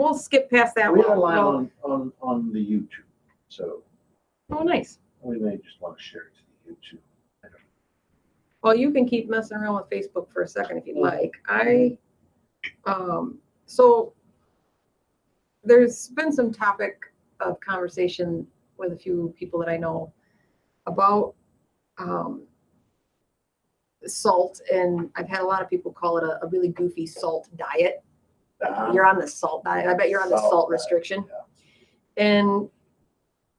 we'll skip past that. We are live on the YouTube, so. Oh, nice. We may just want to share it to the YouTube. Well, you can keep messing around with Facebook for a second if you'd like. So there's been some topic of conversation with a few people that I know about salt, and I've had a lot of people call it a really goofy salt diet. You're on the salt diet. I bet you're on the salt restriction. Yeah. And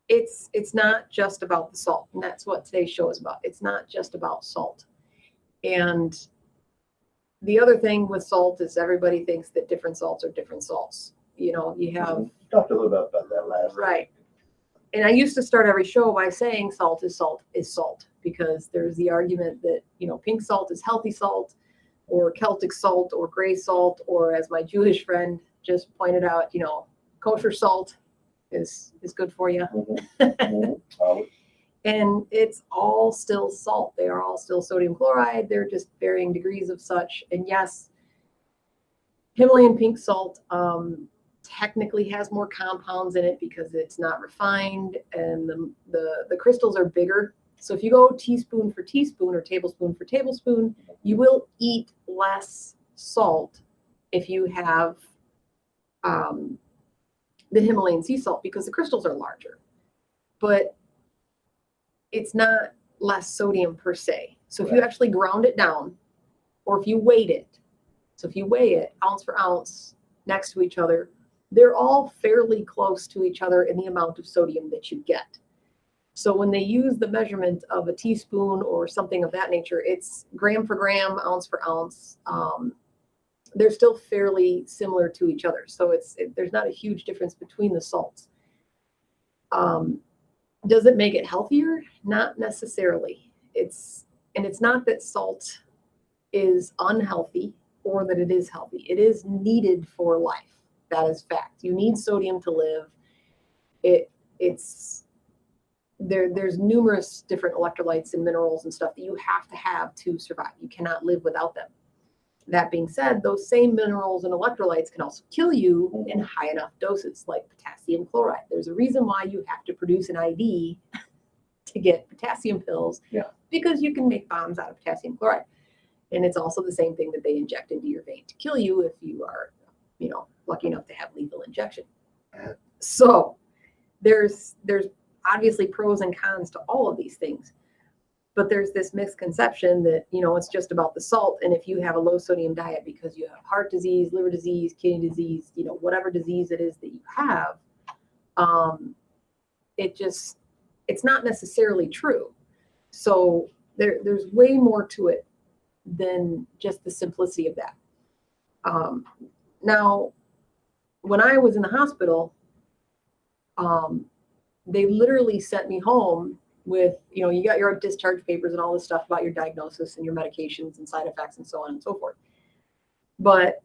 it's not just about the salt, and that's what today's show is about. It's not just about salt. And the other thing with salt is everybody thinks that different salts are different salts. You know, you have talked a little bit about that last right. And I used to start every show by saying salt is salt, because there's the argument that, you know, pink salt is healthy salt, or Celtic salt, or gray salt, or as my Jewish friend just pointed out, you know, kosher salt is good for you. And it's all still salt. They are all still sodium chloride. They're just varying degrees of such. And yes, Himalayan pink salt technically has more compounds in it because it's not refined, and the crystals are bigger. So if you go teaspoon for teaspoon or tablespoon for tablespoon, you will eat less salt if you have the Himalayan sea salt, because the crystals are larger. But it's not less sodium per se. So if you actually ground it down, or if you weighed it, so if you weigh it ounce for ounce next to each other, they're all fairly close to each other in the amount of sodium that you get. So when they use the measurement of a teaspoon or something of that nature, it's gram for gram, ounce for ounce. They're still fairly similar to each other. So there's not a huge difference between the salts. Does it make it healthier? Not necessarily. It's not that salt is unhealthy or that it is healthy. It is needed for life. That is fact. You need sodium to live. There's numerous different electrolytes and minerals and stuff that you have to survive. You cannot live without them. That being said, those same minerals and electrolytes can also kill you in high enough doses, like potassium chloride. There's a reason why you have to produce an IV to get potassium pills, because you can make bombs out of potassium chloride. And it's also the same thing that they inject into your vein to kill you if you are, you know, lucky enough to have lethal injection. So there's obviously pros and cons to all of these things. But there's this misconception that, you know, it's just about the salt. And if you have a low sodium diet because you have heart disease, liver disease, kidney disease, you know, whatever disease it is that you have, it's not necessarily true. So there's way more to it than just the simplicity of that. Now, when I was in the hospital, they literally sent me home with, you know, you got your discharge papers and all this stuff about your diagnosis and your medications and side effects and so on and so forth. But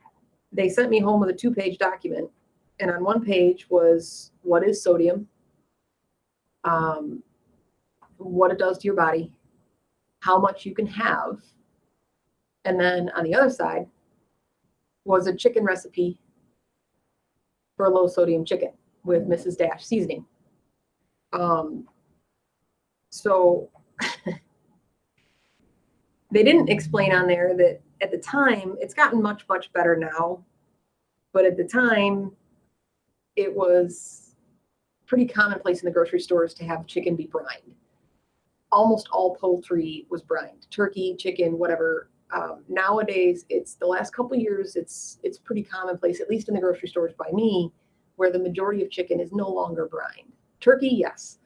they sent me home with a 2-page document. And on one page was what is sodium, what it does to your body, how much you can have. And then on the other side was a chicken recipe for a low sodium chicken with Mrs. Dash seasoning. So they didn't explain on there that at the time, it's gotten much, much better now. But at the time, it was pretty commonplace in the grocery stores to have chicken be brined. Almost all poultry was brined, turkey, chicken, whatever. Nowadays, it's the last couple of years, it's pretty commonplace, at least in the grocery stores by me, where the majority of chicken is no longer brined. Turkey, yes,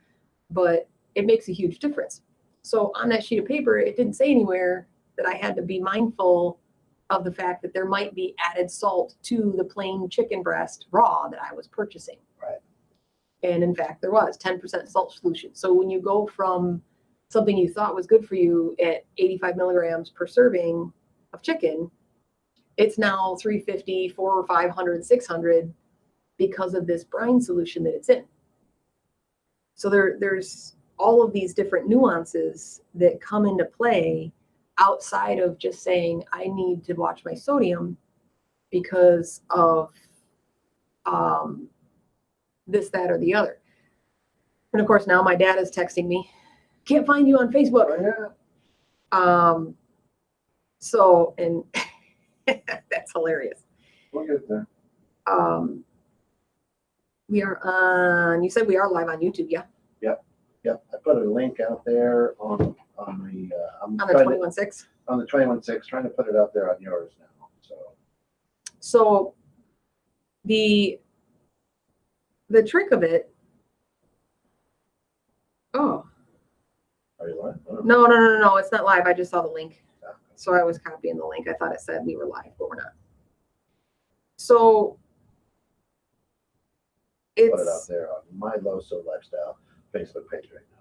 but it makes a huge difference. So on that sheet of paper, it didn't say anywhere that I had to be mindful of the fact that there might be added salt to the plain chicken breast raw that I was purchasing. Right. And in fact, there was 10% salt solution. So when you go from something you thought was good for you at 85 milligrams per serving of chicken, it's now 350, 400, 500, 600 because of this brine solution that it's in. So there's all of these different nuances that come into play outside of just saying, I need to watch my sodium because of this, that, or the other. And of course, now my dad is texting me, can't find you on Facebook. Oh, yeah. So, and that's hilarious. We'll get there. We are on, you said we are live on YouTube, yeah? Yep. I put a link out there on the On the 21.6? On the 21.6, trying to put it out there on yours now. So the trick of it, oh, Are you live? I don't know. no, it's not live. I just saw the link. Yeah. So I was copying the link. I thought it said we were live, but we're not. So Put it out it's, there on my LoSo Lifestyle Facebook page right now.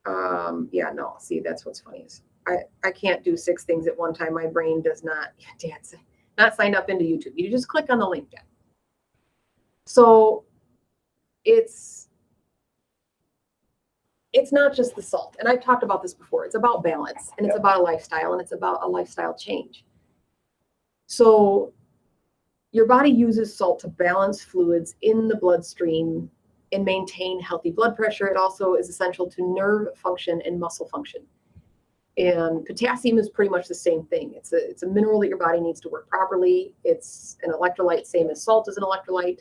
So. yeah, no, see, that's what's funny is I can't do 6 things at one time. My brain does not, Dad's not signed up into YouTube. You just click on the link, Dad. So it's not just the salt. And I've talked about this before. It's about balance, and it's about a lifestyle, and it's about a lifestyle change. So your body uses salt to balance fluids in the bloodstream and maintain healthy blood pressure. It also is essential to nerve function and muscle function. And potassium is pretty much the same thing. It's a mineral that your body needs to work properly. It's an electrolyte, same as salt is an electrolyte.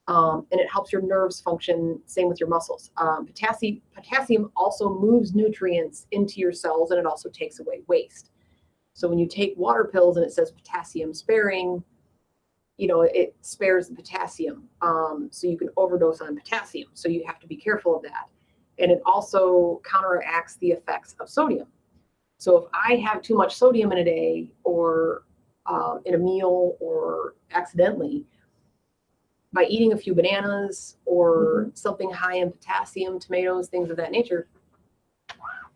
And it helps your nerves function, same with your muscles. Potassium also moves nutrients into your cells, and it also takes away waste. So when you take water pills and it says potassium sparing, it spares the potassium. So you can overdose on potassium. So you have to be careful of that. And it also counteracts the effects of sodium. So if I have too much sodium in a day or in a meal or accidentally, by eating a few bananas or something high in potassium, tomatoes, things of that nature,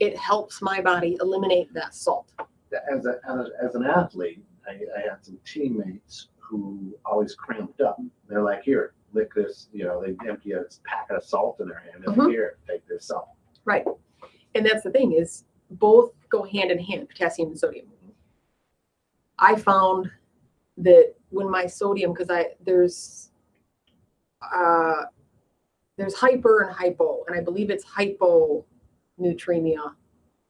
it helps my body eliminate that salt. As an athlete, I had some teammates who always cramped up. They're like, here, lick this, they empty a packet of salt in their hand and here, take this salt. Right. And that's the thing is both go hand in hand, potassium and sodium. I found that when my sodium, because there's hyper and hypo, and I believe it's hyponatremia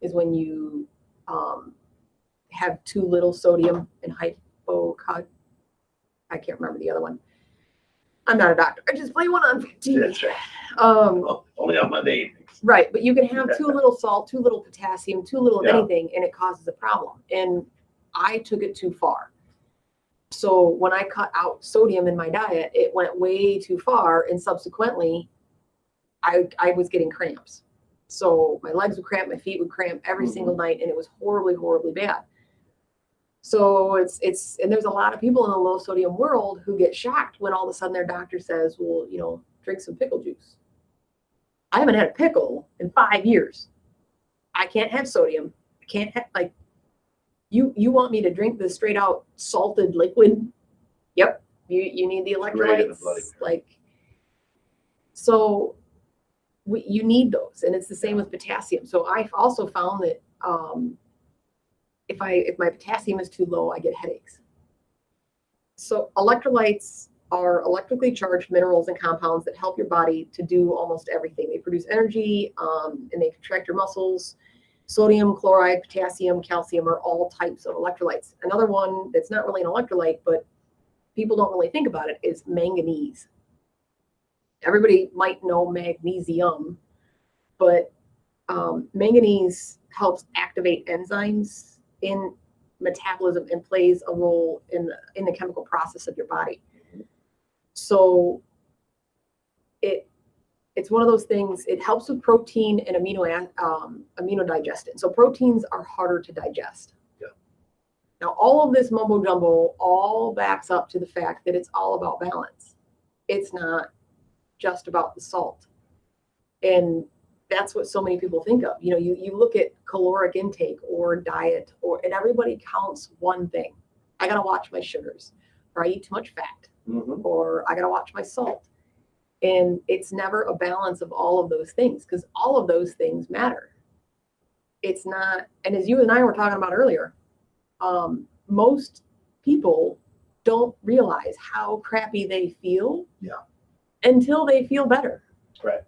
is when you have too little sodium, and I can't remember the other one. I'm not a doctor. I just play one on TV. That's right. Only on Monday evenings. Right, but you can have too little salt, too little potassium, too little of anything, and it causes a problem. And I took it too far. So when I cut out sodium in my diet, it went way too far, and subsequently, I was getting cramps. So my legs would cramp, my feet would cramp every single night, and it was horribly, horribly bad. So and there's a lot of people in the low sodium world who get shocked when all of a sudden their doctor says, well, drink some pickle juice. I haven't had a pickle in 5 years. I can't have sodium. I can't have, you want me to drink this straight out salted liquid? Yep. You need the electrolytes. So you need those. And it's the same with potassium. So I've also found that, if my potassium is too low, I get headaches. So electrolytes are electrically charged minerals and compounds that help your body to do almost everything. They produce energy, and they contract your muscles. Sodium, chloride, potassium, calcium are all types of electrolytes. Another one that's not really an electrolyte, but people don't really think about it, is manganese. Everybody might know magnesium, but manganese helps activate enzymes in metabolism and plays a role in the chemical process of your body. So it's one of those things. It helps with protein and amino digestion. So proteins are harder to digest. Yeah. Now all of this mumbo jumbo all backs up to the fact that it's all about balance. It's not just about the salt, and that's what so many people think of. You look at caloric intake or diet, and everybody counts one thing. I gotta watch my sugars, or I eat too much fat, or I gotta watch my salt. And it's never a balance of all of those things, because all of those things matter. It's not, and as you and I were talking about earlier, most people don't realize how crappy they feel. Yeah. Until they feel better. Right.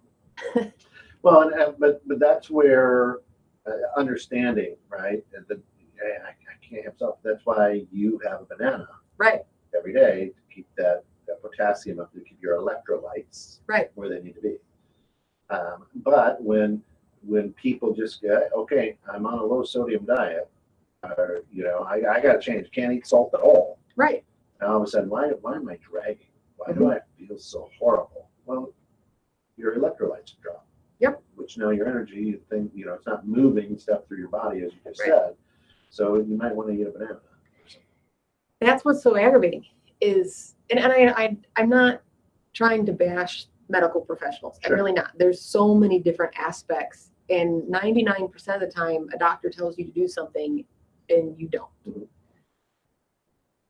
Well, but that's where understanding, right? I can't emphasize. That's why you have a banana Right. every day to keep that potassium up, to keep your electrolytes Right. where they need to be. But when people just get, okay, I'm on a low sodium diet, or I got to change. Can't eat salt at all. Right. And all of a sudden, why am I dragging? Why do I feel so horrible? Well, your electrolytes have dropped. Yep. Which now your energy thing, it's not moving stuff through your body as you just Right. said. So you might want to eat a banana. That's what's so aggravating is, and I'm not trying to bash medical professionals. Sure. I'm really not. There's so many different aspects, and 99% of the time, a doctor tells you to do something, and you don't. Mhm.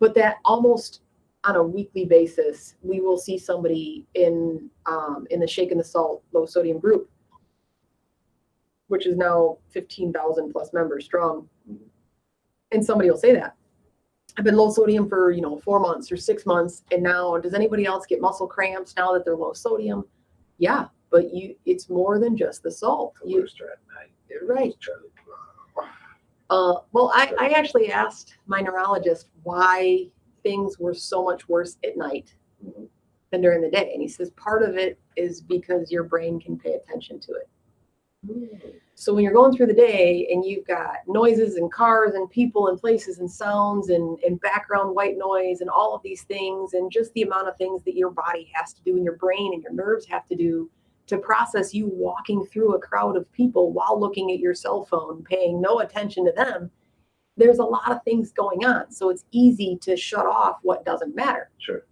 But that almost on a weekly basis, we will see somebody in the Shake and the Salt low sodium group, which is now 15,000 plus members strong, and somebody will say that I've been low sodium for 4 months or 6 months, and now does anybody else get muscle cramps now that they're low sodium? Yeah, but it's more than just the salt. Right. Well, I actually asked my neurologist why things were so much worse at night than during the day. And he says part of it is because your brain can pay attention to it. So when you're going through the day and you've got noises and cars and people and places and sounds and background white noise and all of these things, and just the amount of things that your body has to do and your brain and your nerves have to do to process you walking through a crowd of people while looking at your cell phone, paying no attention to them, there's a lot of things going on. So it's easy to shut off what doesn't matter. Sure.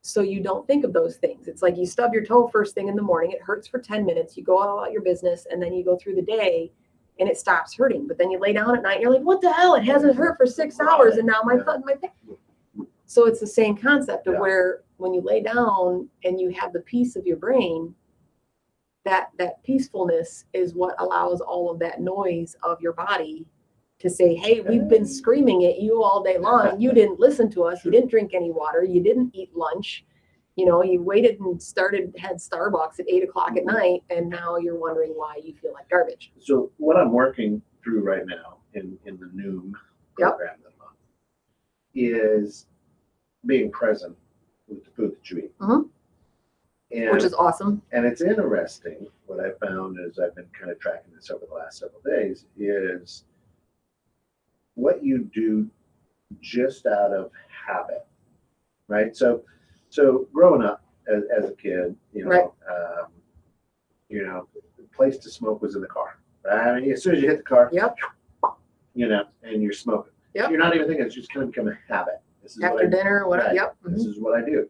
So you don't think of those things. It's like you stub your toe first thing in the morning, it hurts for 10 minutes, you go all about your business, and then you go through the day and it stops hurting. But then you lay down at night and you're like, what the hell? It hasn't hurt for 6 hours and now my pain. So it's the same concept of where when you lay down and you have the peace of your brain, that peacefulness is what allows all of that noise of your body to say, hey, we've been screaming at you all day long. You didn't listen to us. You didn't drink any water. You didn't eat lunch. You waited and had Starbucks at 8:00 at night, and now you're wondering why you feel like garbage. So what I'm working through right now in the new program that I'm on is being present with the food that you eat. Which is awesome. And it's interesting. What I found is I've been kind of tracking this over the last several days is what you do just out of habit, right? So growing up as a kid, the place to smoke was in the car, right? I mean, as soon as you hit the car, and you're smoking. Yep. You're not even thinking, it's just kind of become a habit. This is After dinner, whatever. Right. Yep. This is what I do.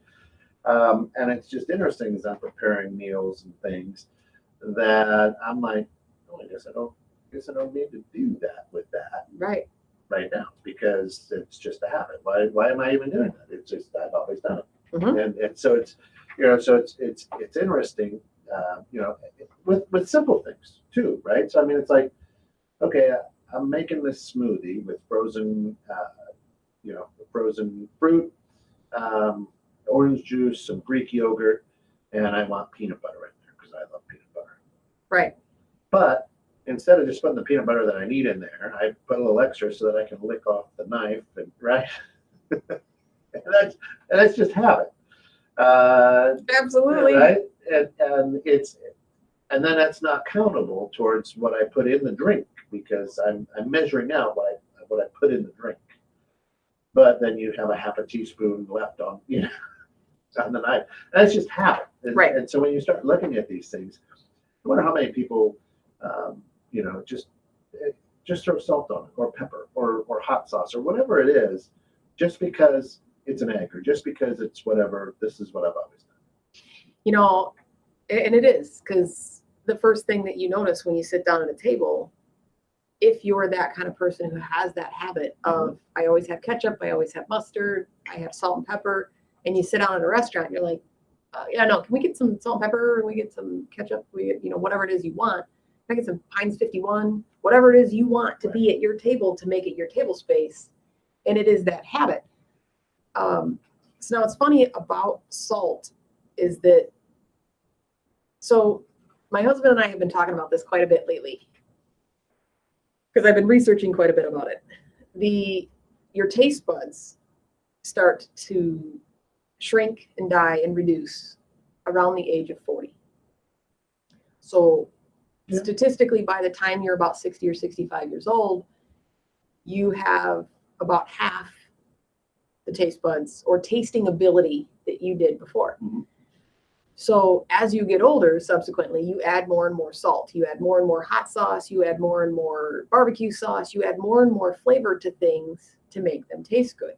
And it's just interesting as I'm preparing meals and things that I'm like, oh, I guess I don't need to do that with that right now because it's just a habit. Why am I even doing that? It's just I've always done it. And so it's it's interesting, with simple things too, right? So I mean, it's like, okay, I'm making this smoothie with frozen fruit, orange juice, some Greek yogurt, and I want peanut butter in there because I love peanut butter. Right. But instead of just putting the peanut butter that I need in there, I put a little extra so that I can lick off the knife, and and that's just habit. Absolutely. Right. And then that's not countable towards what I put in the drink because I'm measuring out what I put in the drink. But then you have a half a teaspoon left on on the knife. That's just habit. Right. And so when you start looking at these things, I wonder how many people, just throw salt on it, or pepper, or hot sauce, or whatever it is, just because it's an egg, or just because it's whatever. This is what I've always done. And it is, because the first thing that you notice when you sit down at a table, if you're that kind of person who has that habit of, I always have ketchup, I always have mustard, I have salt and pepper, and you sit down at a restaurant, you're like, can we get some salt and pepper? Can we get some ketchup? Whatever it is you want. Can I get some Pines 51? Whatever it is you want to be at your table to make it your table space. And it is that habit. So now what's funny about salt is that, so my husband and I have been talking about this quite a bit lately because I've been researching quite a bit about it. Your taste buds start to shrink and die and reduce around the age of 40. So statistically, by the time you're about 60 or 65 years old, you have about half the taste buds or tasting ability that you did before. Mm-hmm. So as you get older, subsequently, you add more and more salt, you add more and more hot sauce, you add more and more barbecue sauce, you add more and more flavor to things to make them taste good,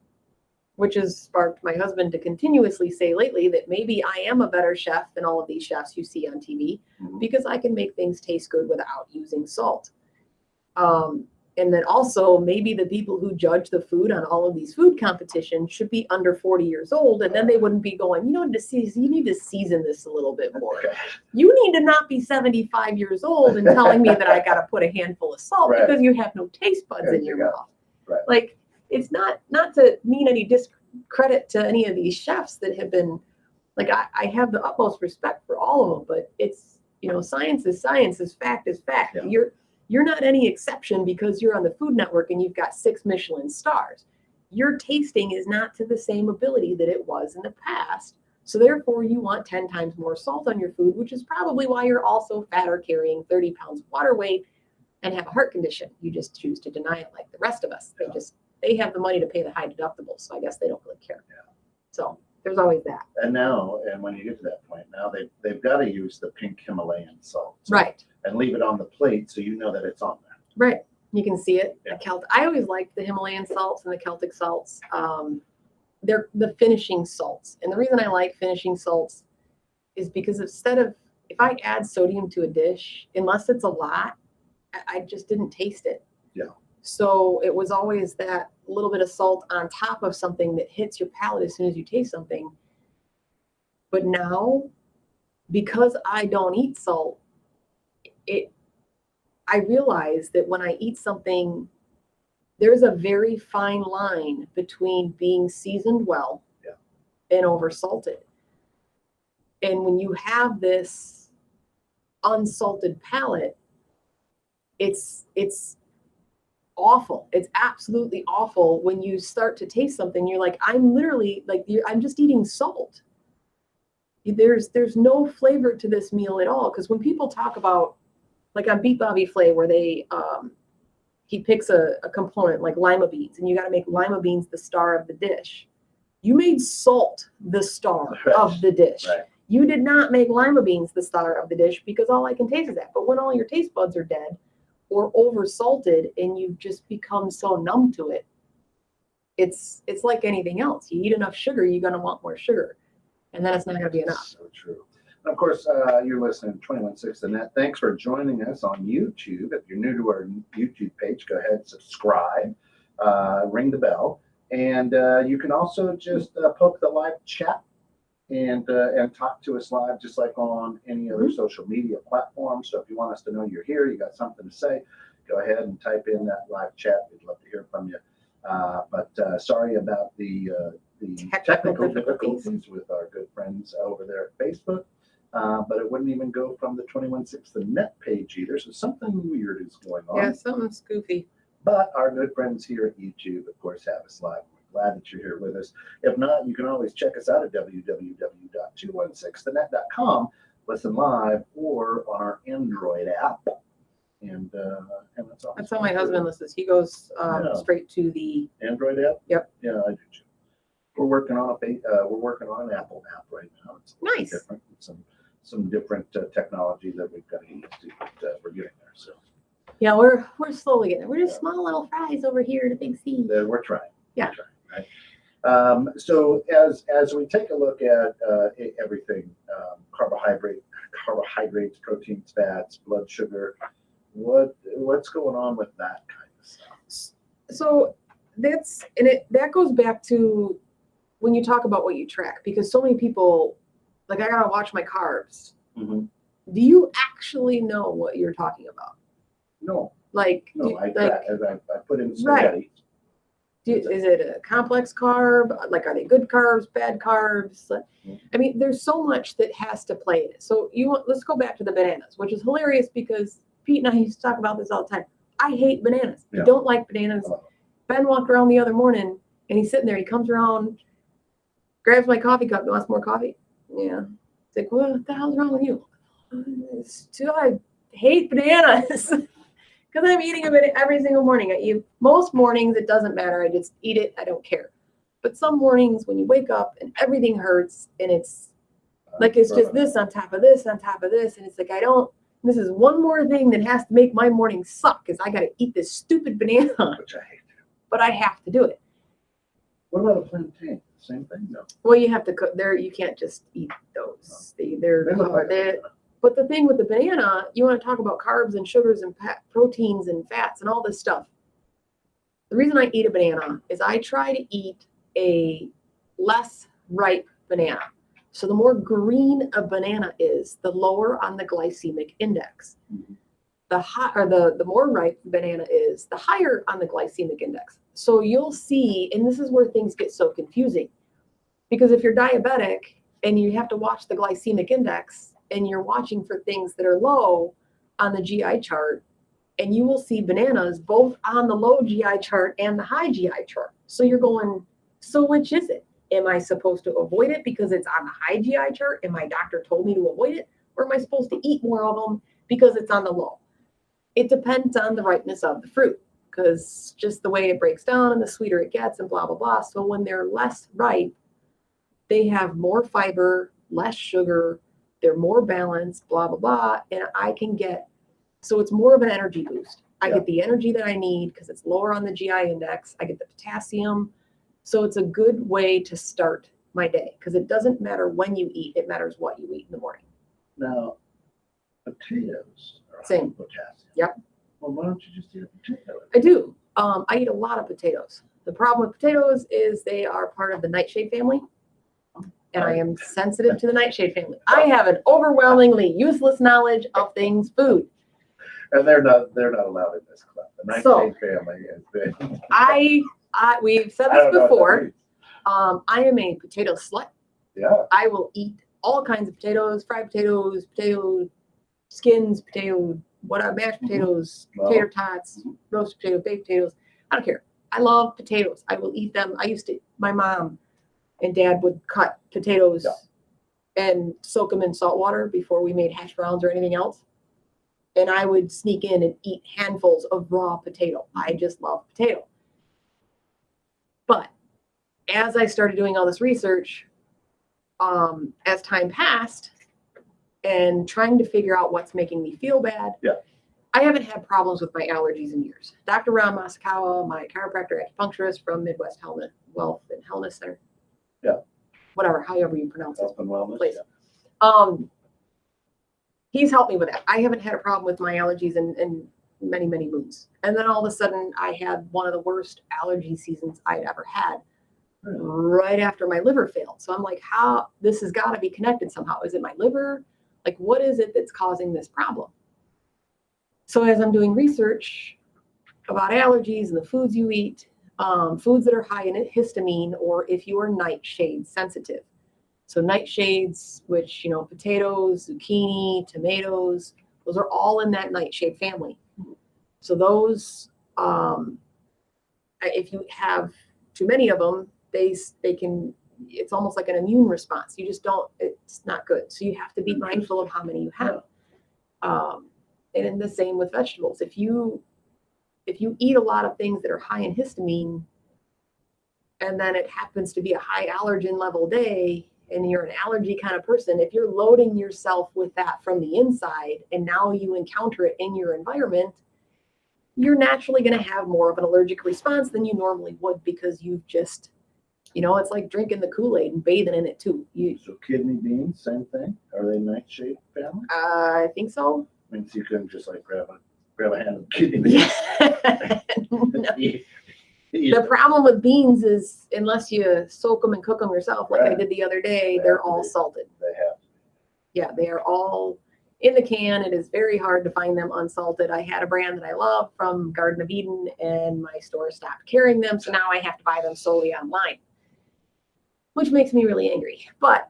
which has sparked my husband to continuously say lately that maybe I am a better chef than all of these chefs you see on TV because I can make things taste good without using salt. And then also maybe the people who judge the food on all of these food competitions should be under 40 years old. And then they wouldn't be going, you need to season this a little bit more. Okay. You need to not be 75 years old and telling me that I got to put a handful of salt because you have no taste buds in your mouth. Right. Like, it's not to mean any discredit to any of these chefs that have been, like, I have the utmost respect for all of them, but it's, science is science, fact is fact. Yeah. You're not any exception because you're on the Food Network and you've got 6 Michelin stars. Your tasting is not to the same ability that it was in the past. So therefore, you want 10 times more salt on your food, which is probably why you're also fat or carrying 30 pounds of water weight and have a heart condition. You just choose to deny it like the rest of us. Yeah. They have the money to pay the high deductibles, so I guess they don't really care. Yeah. So there's always that. And when you get to that point, now they've got to use the pink Himalayan salt. Right. And leave it on the plate so you know that it's on there. Right. You can see it. Yeah. I always liked the Himalayan salts and the Celtic salts. They're the finishing salts. And the reason I like finishing salts is because if I add sodium to a dish, unless it's a lot, I just didn't taste it. Yeah. So it was always that little bit of salt on top of something that hits your palate as soon as you taste something. But now, because I don't eat salt, I realize that when I eat something, there's a very fine line between being seasoned well and oversalted. And when you have this unsalted palate, it's awful. It's absolutely awful when you start to taste something. You're like, I'm literally like, I'm just eating salt. There's no flavor to this meal at all. Because when people talk about, like on Beat Bobby Flay, where he picks a component like lima beans, and you got to make lima beans the star of the dish. You made salt the star of the dish. Right. You did not make lima beans the star of the dish because all I can taste is that. But when all your taste buds are dead or over salted and you've just become so numb to it, it's like anything else. You eat enough sugar, you're going to want more sugar. And then it's not going to be enough. So true. And of course, you're listening to 216 The Net. Thanks for joining us on YouTube. If you're new to our YouTube page, go ahead, subscribe, ring the bell. And you can also just poke the live chat and talk to us live, just like on any other social media platform. So if you want us to know you're here, you got something to say, go ahead and type in that live chat. We'd love to hear from you. But sorry about the technical difficulties with our good friends over there at Facebook. But it wouldn't even go from the 216 The Net page either. So something weird is going on. Yeah, something's goofy. But our good friends here at YouTube, of course, have us live. We're glad that you're here with us. If not, you can always check us out at www.216thenet.com, listen live, or on our Android app. And that's how my husband listens. He goes straight to the Android app. Yep. Yeah, I do too. We're working on an Apple app right now. It's nice. Different. Some different technology that we've got to use but we're getting there. So yeah, we're slowly getting there. We're just small little fries over here at a big C. We're trying. Yeah. We're trying, right? So as we take a look at everything, carbohydrates, proteins, fats, blood sugar, what's going on with that kind of stuff? So that goes back to when you talk about what you track, because so many people, like, I gotta watch my carbs. Mm-hmm. Do you actually know what you're talking about? No. Like, no, I put in spaghetti. Is it a complex carb? Like, are they good carbs, bad carbs? I mean, there's so much that has to play in it. So let's go back to the bananas, which is hilarious because Pete and I used to talk about this all the time. I hate bananas. I don't like bananas. Ben walked around the other morning and he's sitting there. He comes around, grabs my coffee cup, and wants more coffee. Yeah. It's like, what the hell's wrong with you? I hate bananas. Because I'm eating a banana every single morning. Most mornings, it doesn't matter. I just eat it. I don't care. But some mornings when you wake up and everything hurts and it's like it's just this on top of this on top of this. And it's like, this is one more thing that has to make my morning suck is I got to eat this stupid banana. Which I hate. But I have to do it. What about a plantain? Same thing? No. Well, you have to cook there. You can't just eat those. But the thing with the banana, you want to talk about carbs and sugars and proteins and fats and all this stuff. The reason I eat a banana is I try to eat a less ripe banana. So the more green a banana is, the lower on the glycemic index. Mm-hmm. The more ripe the banana is, the higher on the glycemic index. So you'll see, and this is where things get so confusing. Because if you're diabetic and you have to watch the glycemic index and you're watching for things that are low on the GI chart, and you will see bananas both on the low GI chart and the high GI chart. So you're going, so which is it? Am I supposed to avoid it because it's on the high GI chart and my doctor told me to avoid it? Or am I supposed to eat more of them because it's on the low? It depends on the ripeness of the fruit, because just the way it breaks down and the sweeter it gets and blah, blah, blah. So when they're less ripe, they have more fiber, less sugar, they're more balanced, blah, blah, blah. And so it's more of an energy boost. I get the energy that I need because it's lower on the GI index. I get the potassium. So it's a good way to start my day because it doesn't matter when you eat. It matters what you eat in the morning. Now, potatoes are high Same. Potassium. Yep. Well, why don't you just eat a potato? I do. I eat a lot of potatoes. The problem with potatoes is they are part of the nightshade family. And I am sensitive to the nightshade family. I have an overwhelmingly useless knowledge of things food. And they're not allowed in this club. The nightshade family is big. We've said this before. I am a potato slut. Yeah. I will eat all kinds of potatoes, fried potatoes, potato skins, mashed potatoes, tater tots, roast potatoes, baked potatoes. I don't care. I love potatoes. I will eat them. My mom and dad would cut potatoes and soak them in salt water before we made hash browns or anything else. And I would sneak in and eat handfuls of raw potato. I just love potato. But as I started doing all this research, as time passed and trying to figure out what's making me feel bad, I haven't had problems with my allergies in years. Dr. Ron Masakawa, my chiropractor acupuncturist from Midwest Wealth and Wellness Center. Yeah. Whatever, however you pronounce it. Health and wellness. Place. Yeah. He's helped me with that. I haven't had a problem with my allergies in many, many moons. And then all of a sudden I had one of the worst allergy seasons I'd ever had right after my liver failed. So I'm like, this has got to be connected somehow. Is it my liver? Like, what is it that's causing this problem? So as I'm doing research about allergies and the foods you eat, foods that are high in histamine, or if you are nightshade sensitive. So nightshades, which, potatoes, zucchini, tomatoes, those are all in that nightshade family. So those, if you have too many of them, it's almost like an immune response. It's not good. So you have to be mindful of how many you have. And in the same with vegetables. If you eat a lot of things that are high in histamine, and then it happens to be a high allergen level day, and you're an allergy kind of person, if you're loading yourself with that from the inside, and now you encounter it in your environment, you're naturally going to have more of an allergic response than you normally would, because you've just, it's like drinking the Kool-Aid and bathing in it too. So kidney beans, same thing? Are they nightshade family? I think so. Means you couldn't just like grab a hand of kidney beans. No. The problem with beans is unless you soak them and cook them yourself, like I did the other day, they're all salted. They have. Yeah, they are all. in the can. It is very hard to find them unsalted. I had a brand that I love from Garden of Eden, and my store stopped carrying them. So now I have to buy them solely online, which makes me really angry. But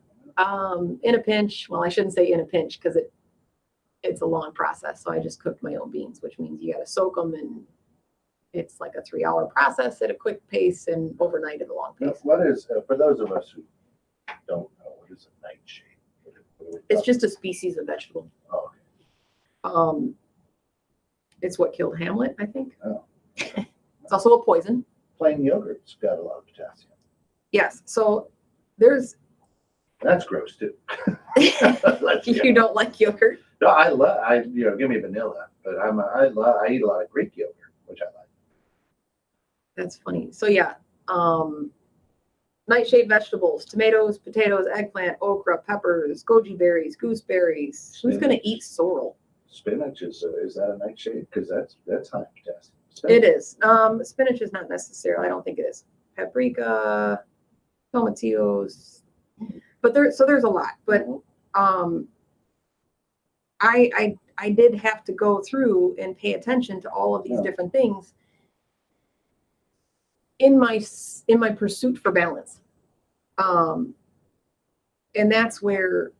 in a pinch, well, I shouldn't say in a pinch because it's a long process. So I just cooked my own beans, which means you got to soak them, and it's like a 3-hour process at a quick pace and overnight at a long pace. What is, for those of us who don't know, what is a nightshade? It's just a species of vegetable. Oh, okay. It's what killed Hamlet, I think. Oh. It's also a poison. Plain yogurt's got a lot of potassium. Yes. So there's. That's gross too. You don't like yogurt? No, give me vanilla, but I eat a lot of Greek yogurt, which I like. That's funny. So yeah, nightshade vegetables: tomatoes, potatoes, eggplant, okra, peppers, goji berries, gooseberries. Who's gonna eat sorrel? Spinach is that a nightshade? Because that's high potassium. It is. Spinach is not necessarily. I don't think it is. Paprika, tomatillos, but there's a lot. But I did have to go through and pay attention to all of these different things in my pursuit for balance. And that's where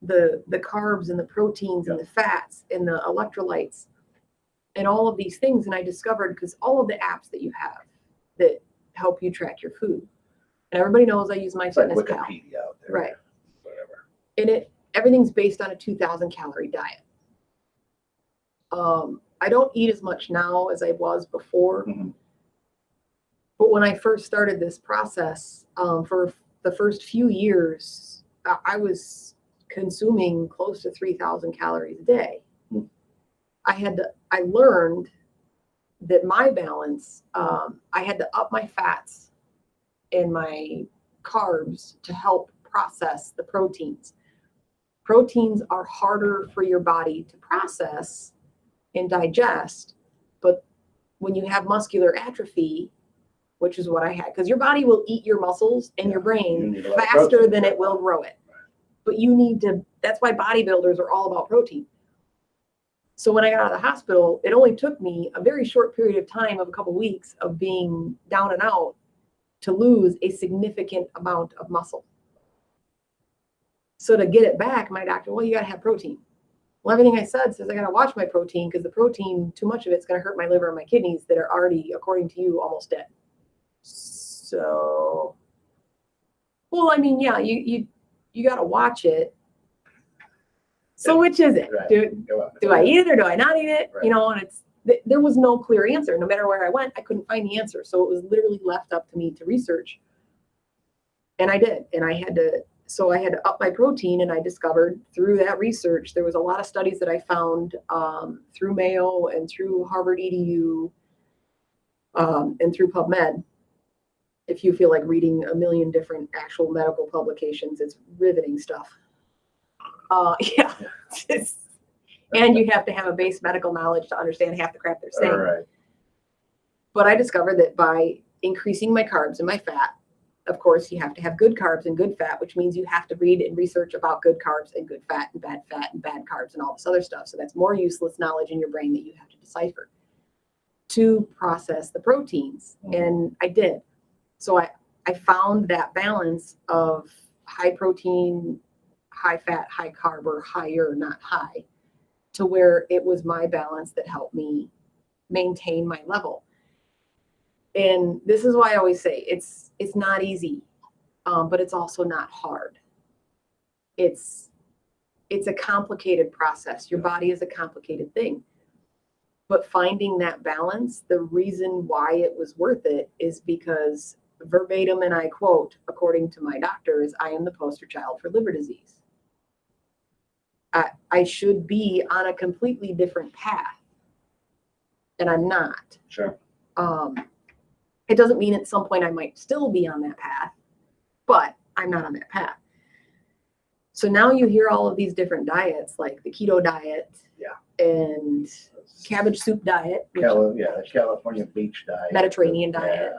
the carbs and the proteins and the fats and the electrolytes and all of these things. And I discovered, because all of the apps that you have that help you track your food, and everybody knows I use It's like MyFitnessPal. Wikipedia out there. Right. Whatever. And everything's based on a 2,000 calorie diet. I don't eat as much now as I was before. Mm-hmm. But when I first started this process, for the first few years, I was consuming close to 3,000 calories a day. Mm-hmm. I learned that my balance, I had to up my fats and my carbs to help process the proteins. Proteins are harder for your body to process and digest, but when you have muscular atrophy, which is what I had, because your body will eat your muscles and your brain faster than it will grow it. But you need to, that's why bodybuilders are all about protein. So when I got out of the hospital, it only took me a very short period of time of a couple of weeks of being down and out to lose a significant amount of muscle. So to get it back, my doctor, well, you got to have protein. Well, everything I said says I got to watch my protein, because the protein, too much of it's going to hurt my liver and my kidneys that are already, according to you, almost dead. So, well, I mean, yeah, you got to watch it. So which is it? Right. Do I eat it or do I not eat it? Right. You know, and there was no clear answer. No matter where I went, I couldn't find the answer. So it was literally left up to me to research. And I did. And I had to up my protein, and I discovered through that research, there was a lot of studies that I found through Mayo and through Harvard EDU and through PubMed. If you feel like reading a million different actual medical publications, it's riveting stuff. Yeah. And you have to have a base medical knowledge to understand half the crap they're saying. All right. But I discovered that by increasing my carbs and my fat, of course, you have to have good carbs and good fat, which means you have to read and research about good carbs and good fat and bad carbs and all this other stuff. So that's more useless knowledge in your brain that you have to decipher to process the proteins. Mm-hmm. And I did. So I found that balance of high protein, high fat, high carb, or higher, not high, to where it was my balance that helped me maintain my level. And this is why I always say it's not easy, but it's also not hard. It's a complicated process. Your body is a complicated thing. But finding that balance, the reason why it was worth it is because verbatim, and I quote, according to my doctor, is I am the poster child for liver disease. I should be on a completely different path, and I'm not. Sure. It doesn't mean at some point I might still be on that path, but I'm not on that path. So now you hear all of these different diets, like the keto diet, and cabbage soup diet, the California beach diet, Mediterranean diet,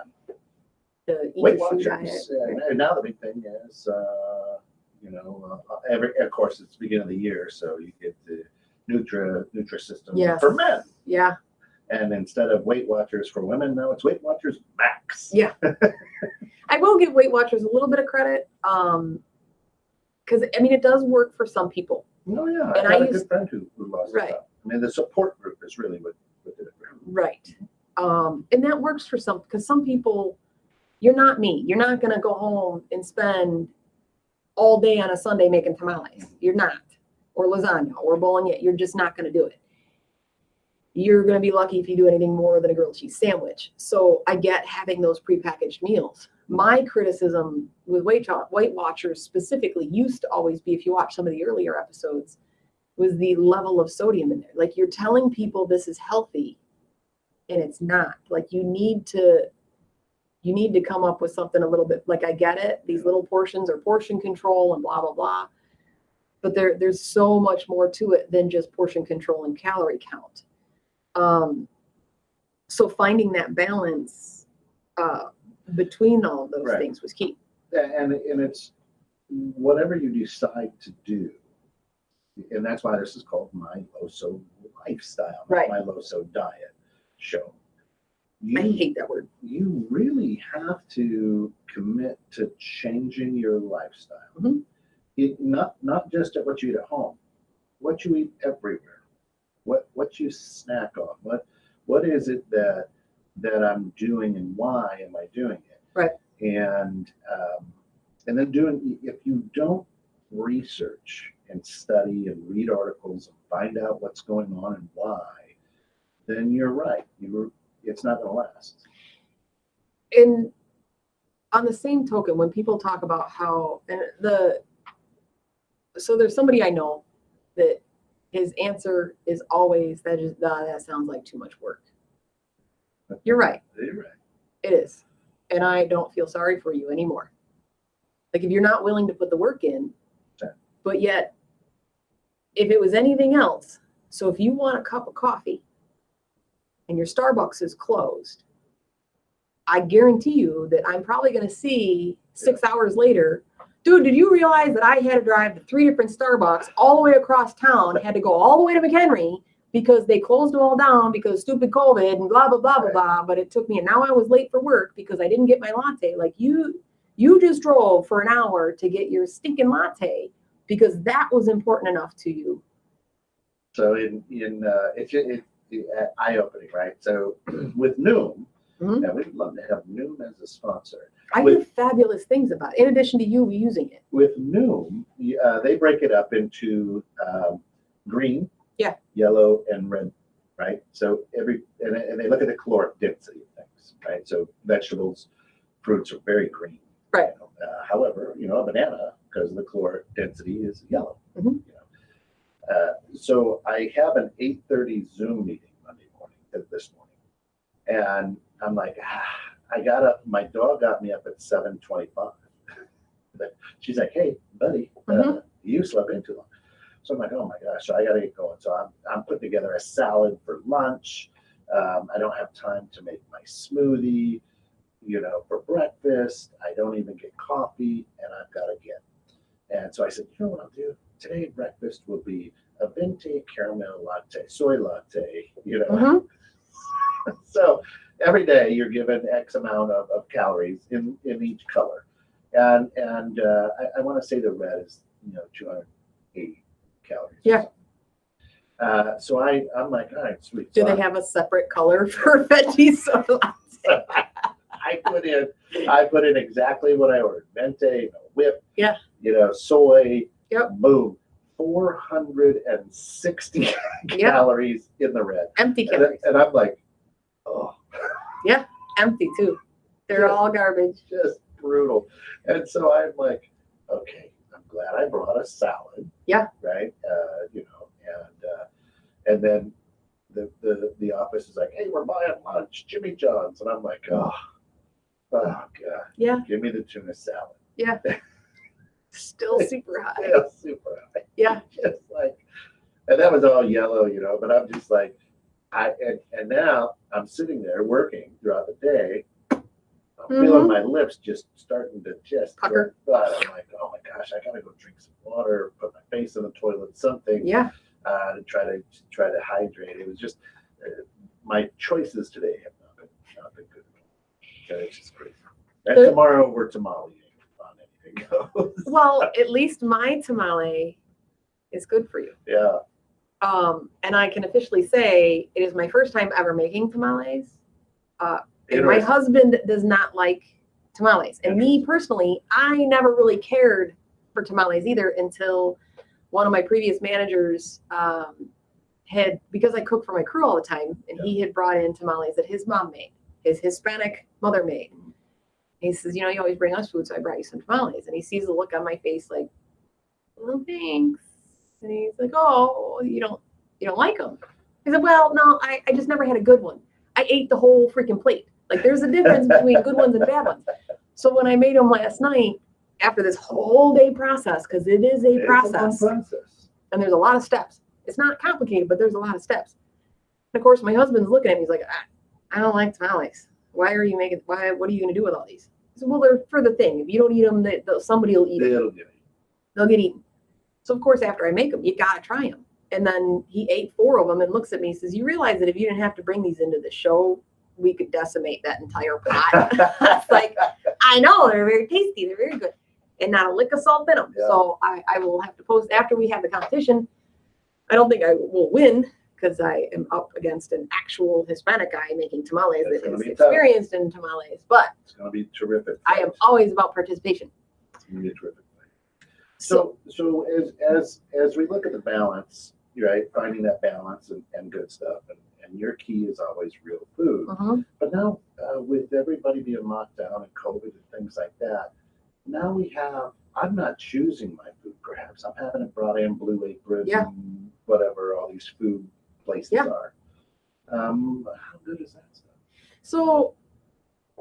the Weight eat food diet. And now the big thing is, of course, it's the beginning of the year, so you get Nutrisystem Yes. for men. Yeah. And instead of Weight Watchers for women, now it's Weight Watchers Max. Yeah. I will give Weight Watchers a little bit of credit. Because I mean, it does work for some people. Oh yeah, And I got I a used- good friend who lost Right. his stuff. I mean, the support group is really what did it for him. Right. And that works for some, because some people, you're not me. You're not going to go home and spend all day on a Sunday making tamales. You're not. Or lasagna or bolognese. You're just not going to do it. You're going to be lucky if you do anything more than a grilled cheese sandwich. So I get having those prepackaged meals. My criticism with Weight Watchers specifically used to always be, if you watch some of the earlier episodes, was the level of sodium in there. Like, you're telling people this is healthy and it's not. Like, you need to come up with something a little bit, like, I get it. These little portions are portion control and blah, blah, blah. But there's so much more to it than just portion control and calorie count. So finding that balance between all of those Right. things was key. And it's whatever you decide to do, and that's why this is called My LoSo Lifestyle, Right. My LoSo Diet Show. I hate that word. You really have to commit to changing your lifestyle. Mhm. Not just at what you eat at home, what you eat everywhere, what you snack on, what is it that I'm doing and why am I doing it? Right. And then if you don't research and study and read articles and find out what's going on and why, then you're right. It's not going to last. And on the same token, when people talk about how, so there's somebody I know that his answer is always, that sounds like too much work. You're right. You're right. It is. And I don't feel sorry for you anymore. Like, if you're not willing to put the work in, Sure. But yet, if it was anything else, so if you want a cup of coffee and your Starbucks is closed, I guarantee you that I'm probably going to see 6 hours later, dude, did you realize that I had to drive to 3 different Starbucks all the way across town, had to go all the way to McHenry because they closed them all down because stupid COVID and blah, blah, blah, blah, blah. But it took me, and now I was late for work because I didn't get my latte. Like, you just drove for an hour to get your stinking latte because that was important enough to you. So it's eye-opening, right? So with Noom, Mhm. and we'd love to have Noom as a sponsor. I hear fabulous things about it, in addition to you using it. With Noom, they break it up into green, Yeah. yellow, and red, right? So and they look at the caloric density of things, right? So vegetables, fruits are very green. Right. However, a banana, because of the caloric density, is yellow. Mhm. So I have an 8:30 Zoom meeting Monday morning, this morning, and I'm like, I got up. My dog got me up at 7:25. She's like, "Hey, buddy, you slept in too long." So I'm like, "Oh my gosh!" So I got to get going. So I'm putting together a salad for lunch. I don't have time to make my smoothie, for breakfast. I don't even get coffee, and I've got to get. And so I said, you know what I'll do? Today breakfast will be a venti caramel latte, soy latte, Mhm. So every day you're given X amount of calories in each color. And I want to say the red is, 280 calories. Yeah. So I'm like, all right, sweet. Do So they have a separate color for veggie soda latte? I put in exactly what I ordered. Venti, whip, Yeah. Soy, Yep. boom. 460 calories in the red. Empty calories. And I'm like, oh, Empty too. They're Yeah. all garbage. just brutal. And so I'm like, okay, I'm glad I brought a salad. Yeah. Right. And then the office is like, hey, we're buying lunch, Jimmy John's. And I'm like, oh God. Yeah. Give me the tuna salad. Yeah. Still super high. Yeah, super high. Yeah. Just like, and that was all yellow, but I'm just like, and now I'm sitting there working throughout the day. I'm feeling my lips just starting to Pucker. but I'm like, oh my gosh, I gotta go drink some water, put my face in the toilet, something. Yeah. to try to hydrate. It was just my choices today have not been good. Okay, it's just crazy. And tomorrow we're tamale on anything goes. Well, at least my tamale is good for you. Yeah. And I can officially say it is my first time ever making tamales. And my husband does not like tamales. And me personally, I never really cared for tamales either until one of my previous managers because I cook for my crew all the time, and he had brought in tamales that his mom made, his Hispanic mother made. And he says, you always bring us food, so I brought you some tamales. And he sees the look on my face like, well, thanks. And he's like, oh, you don't like them? I said, well, no, I just never had a good one. I ate the whole freaking plate. Like, there's a difference between good ones and bad ones. So when I made them last night, after this whole day process, because it is a process, and there's a lot of steps. It's not complicated, but there's a lot of steps. And of course, my husband's looking at me. He's like, I don't like tamales. What are you going to do with all these? I said, well, they're for the thing. If you don't eat them, somebody will eat them. They'll get eaten. So, of course, after I make them, you got to try them. And then he ate 4 of them and looks at me and says, you realize that if you didn't have to bring these into the show, we could decimate that entire pot. It's like, I know, they're very tasty. They're very good. And not a lick of salt in them. Yeah. So I will have to post after we have the competition. I don't think I will win because I am up against an actual Hispanic guy making tamales that is experienced in tamales. But it's going to be terrific. I am always about participation. It's going to be a terrific thing. So as we look at the balance, right, finding that balance and good stuff, and your key is always real food. Mm-hmm. But now with everybody being locked down and COVID and things like that, now I'm not choosing my food, perhaps. I'm having it brought in Blue Apron, and whatever all these food places are. How good is that stuff? So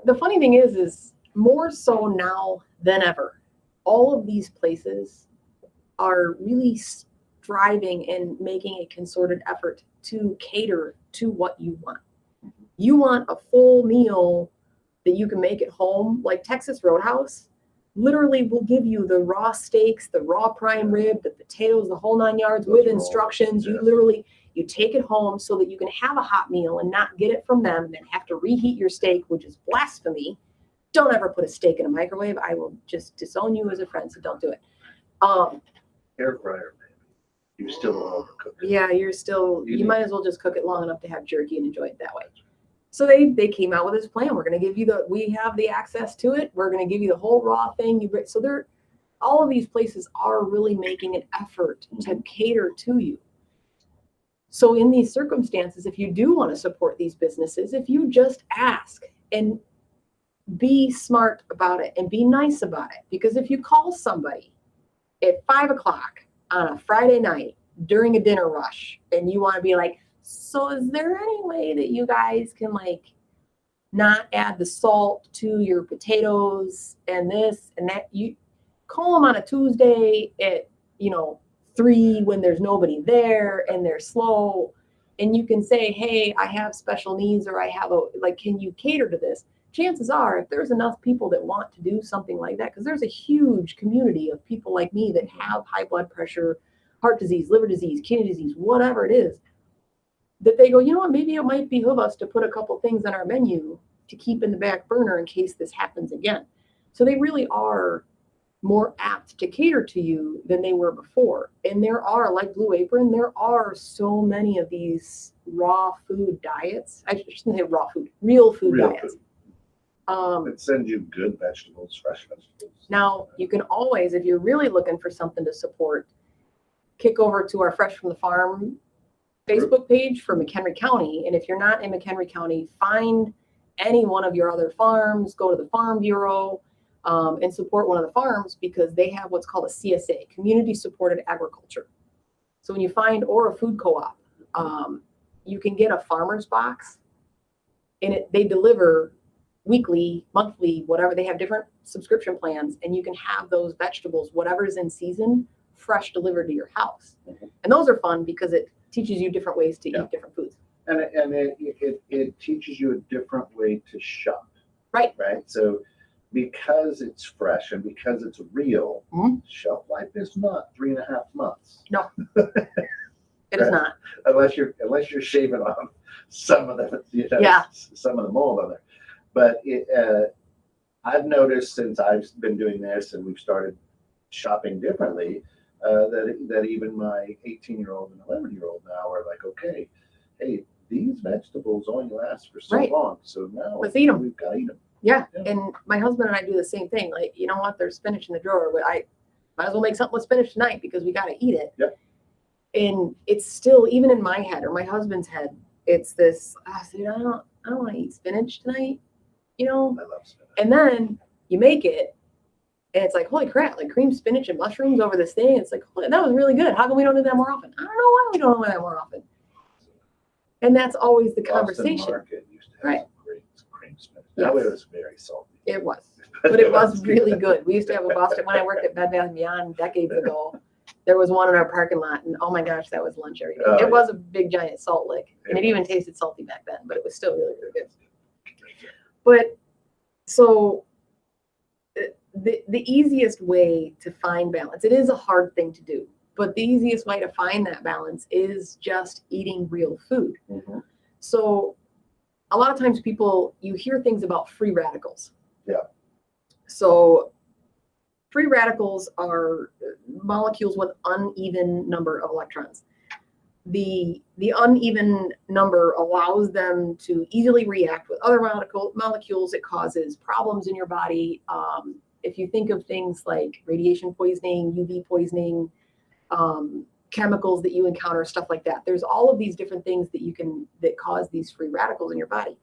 the funny thing is more so now than ever, all of these places are really striving and making a concerted effort to cater to what you want. Mm-hmm. You want a full meal that you can make at home, like Texas Roadhouse. Literally will give you the raw steaks, the raw prime rib, the potatoes, the whole 9 yards with instructions. You take it home so that you can have a hot meal and not get it from them and then have to reheat your steak, which is blasphemy. Don't ever put a steak in a microwave. I will just disown you as a friend, so don't do it. Air fryer, maybe. You still overcook it. Yeah, you might as well just cook it long enough to have jerky and enjoy it that way. So they came out with this plan. We're going to give you we have the access to it. We're going to give you the whole raw thing. So all of these places are really making an effort to cater to you. So in these circumstances, if you do want to support these businesses, if you just ask and be smart about it and be nice about it, because if you call somebody at 5 o'clock on a Friday night during a dinner rush and you want to be like, so is there any way that you guys can not add the salt to your potatoes and this and that? You call them on a Tuesday at 3 when there's nobody there and they're slow, and you can say, hey, I have special needs, or I have can you cater to this? Chances are, if there's enough people that want to do something like that, because there's a huge community of people like me that have high blood pressure, heart disease, liver disease, kidney disease, whatever it is, that they go, you know what, maybe it might behoove us to put a couple things on our menu to keep in the back burner in case this happens again. So they really are more apt to cater to you than they were before. And there are, like Blue Apron, there are so many of these raw food diets. I shouldn't say raw food, real food diets. It sends you good vegetables, fresh vegetables. Now, you can always, if you're really looking for something to support, kick over to our Fresh from the Farm Facebook page for McHenry County. And if you're not in McHenry County, find any one of your other farms, go to the Farm Bureau, and support one of the farms, because they have what's called a CSA, Community Supported Agriculture. So when you find, or a food co-op, you can get a farmer's box, and they deliver weekly, monthly, whatever. They have different subscription plans, and you can have those vegetables, whatever's in season, fresh delivered to your house. Mm-hmm. And those are fun because it teaches you different ways to eat different foods. And it teaches you a different way to shop. Right. So because it's fresh and because it's real, shelf life is not 3.5 months. No. It is not. unless you're shaving off some of the Yeah. some of the mold on there. But I've noticed since I've been doing this and we've started shopping differently, that even my 18-year-old and 11-year-old now are like, okay, hey, these vegetables only last for so Right. long, so now Let's eat 'em. we've got to eat them. Yeah. Yeah. And my husband and I do the same thing. Like, you know what? There's spinach in the drawer, but I might as well make something with spinach tonight because we got to eat it. Yep. And it's still, even in my head or my husband's head, it's this, dude, I don't want to eat spinach tonight, you know? I love spinach. And then you make it and it's like, holy crap, like cream spinach and mushrooms over this thing. It's like, that was really good. How come we don't do that more often? I don't know why we don't do that more often. And that's always the conversation. Boston Market used to have Right. some great cream spinach. That way it was very salty. It was. But it was really good. We used to have a Boston, when I worked at Bed Bath & Beyond decades ago, there was one in our parking lot, and oh my gosh, that was lunch every day. Oh, It was a big giant salt lick, and It it even tasted salty back then, but it was still really, really good. But so the easiest way to find balance, it is a hard thing to do, but the easiest way to find that balance is just eating real food. Mm-hmm. So a lot of times you hear things about free radicals. Yeah. So free radicals are molecules with uneven number of electrons. The uneven number allows them to easily react with other molecules. It causes problems in your body. If you think of things like radiation poisoning, UV poisoning, chemicals that you encounter, stuff like that, there's all of these different things that cause these free radicals in your body.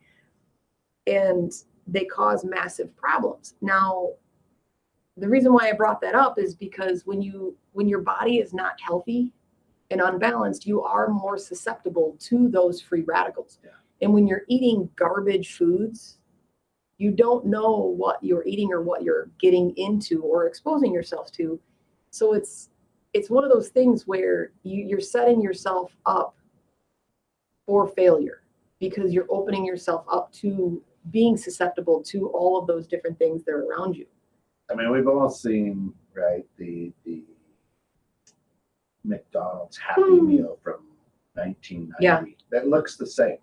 And they cause massive problems. Now, the reason why I brought that up is because when your body is not healthy and unbalanced, you are more susceptible to those free radicals. Yeah. And when you're eating garbage foods, you don't know what you're eating or what you're getting into or exposing yourself to. So it's one of those things where you're setting yourself up for failure because you're opening yourself up to being susceptible to all of those different things that are around you. I mean, we've all seen, right, the McDonald's Happy Meal from 1990. Yeah. That looks the same.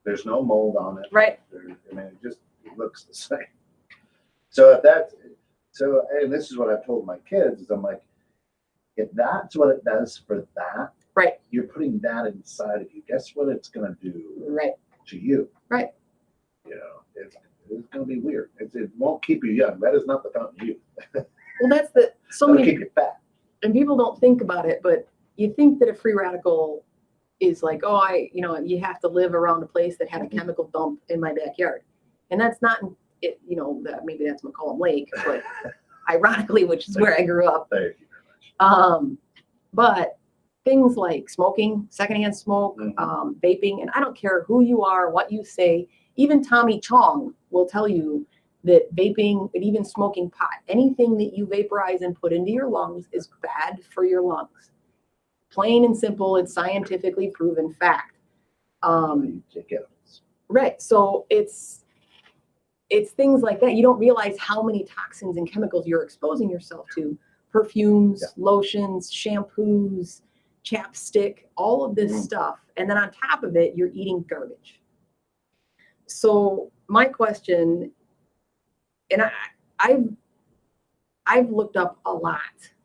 There's no mold on it. Right. It looks the same. So and this is what I've told my kids is I'm like, if that's what it does for that, right, you're putting that inside of you. Guess what it's going to do right to you? Right. You know, it's going to be weird. It won't keep you young. That is not the fountain of youth. Well, that's It'll keep you fat. And people don't think about it, but you think that a free radical is like, you have to live around a place that had a chemical dump in my backyard. And that's not it, maybe that's McCollum Lake, but ironically, which is where I grew up. Thank you very much. But things like smoking, secondhand smoke, vaping, and I don't care who you are, what you say, even Tommy Chong will tell you that vaping and even smoking pot, anything that you vaporize and put into your lungs is bad for your lungs. Plain and simple, it's scientifically proven fact. Right. So it's things like that. You don't realize how many toxins and chemicals you're exposing yourself to. Perfumes, lotions, shampoos, chapstick, all of this stuff. And then on top of it, you're eating garbage. So my question, and I've looked up a lot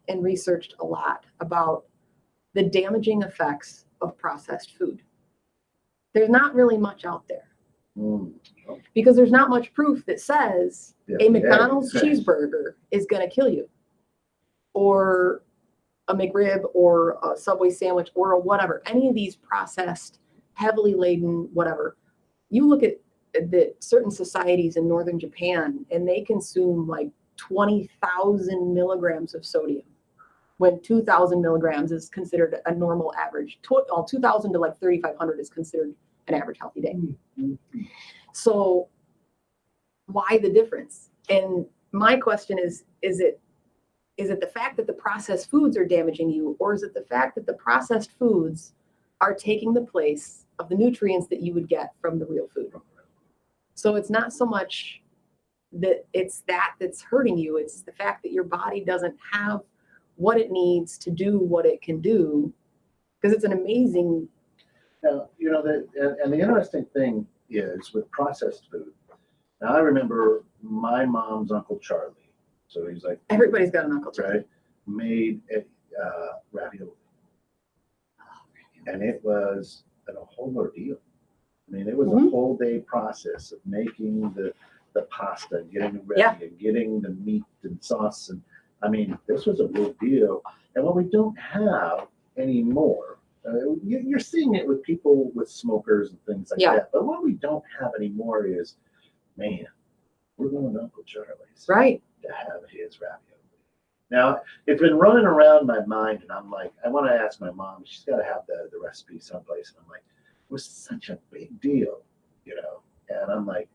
and researched a lot about the damaging effects of processed food. There's not really much out there because there's not much proof that says a McDonald's cheeseburger is going to kill you, or a McRib, or a Subway sandwich, or a whatever. Any of these processed, heavily laden, whatever. You look at the certain societies in northern Japan, and they consume like 20,000 milligrams of sodium, when 2,000 milligrams is considered a normal average. 2,000 to like 3,500 is considered an average healthy day. So why the difference? And my question is it the fact that the processed foods are damaging you, or is it the fact that the processed foods are taking the place of the nutrients that you would get from the real food? So it's not so much that it's that's hurting you. It's the fact that your body doesn't have what it needs to do what it can do because it's an amazing. Now, and the interesting thing is with processed food. Now, I remember my mom's Uncle Charlie. So he's like, Everybody's got an Uncle Charlie. right? Made a ravioli. And it was a whole ordeal. I mean, it was a whole day process of making the pasta, getting it ready, and getting the meat and sauce. And I mean, this was a big deal. And what we don't have anymore, you're seeing it with people with smokers and things like that. But what we don't have anymore is, man, we're going to Uncle Charlie's to have his ravioli. Now, it's been running around my mind, and I'm like, I want to ask my mom. She's got to have the recipe someplace. And I'm like, it was such a big deal, And I'm like,